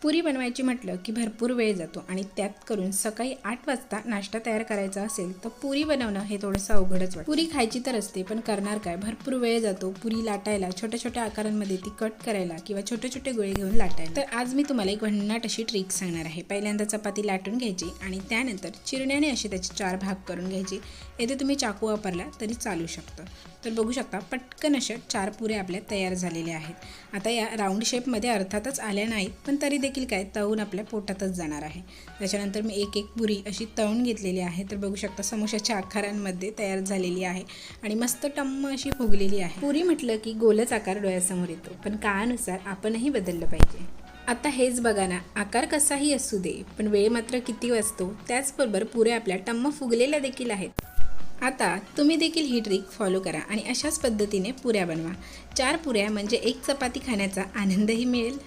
पुरी बनवायची म्हटलं की भरपूर वेळ जातो आणि त्यात करून सकाळी 8 वाजता नाश्ता तयार करायचा असेल तर पुरी बनवणं हे थोडंसं अवघडच वाटतं। पुरी खायची तर असते पण करणार काय, भरपूर वेळ जातो पुरी लाटायला, छोट्या छोट्या आकारांमध्ये ती कट करायला किंवा छोटे छोटे गोळे घेऊन लाटायला। तर आज मी तुम्हाला एक भन्नाट अशी ट्रिक सांगणार आहे। पहिल्यांदा चपाती लाटून घ्यायची आणि त्यानंतर चिरण्याने असे त्याचे 4 भाग करून घ्यायचे। येथे तुम्ही चाकू वापरला तरी चालू शकतं। तर बघू शकता पटकन अशा 4 पुऱ्या आपल्या तयार झालेल्या आहेत। आता या राऊंड शेपमध्ये अर्थातच आल्या नाहीत पण तरी देखील काय तळून आपल्या पोटातच जाणार आहे। त्याच्यानंतर मी एक एक पुरी अशी तळून घेतलेली आहे। तर बघू शकता समोशाच्या आकारांमध्ये तयार झालेली आहे आणि मस्त टम्म अशी फुगलेली आहे। पुरी म्हटलं की गोलच आकार डोळ्यासमोर येतो पण काळानुसार आपणही बदललं पाहिजे। आता हेच बघा ना, आकार कसाही असू दे पण वेळ मात्र किती वाजतो। त्याचबरोबर पुऱ्या आपल्या टम्म फुगलेल्या देखील आहेत। आता तुम्ही देखील ही ट्रिक फॉलो करा आणि अशाच पद्धतीने पुऱ्या बनवा। 4 पुऱ्या म्हणजे एक चपाती खाण्याचा आनंदही मिळेल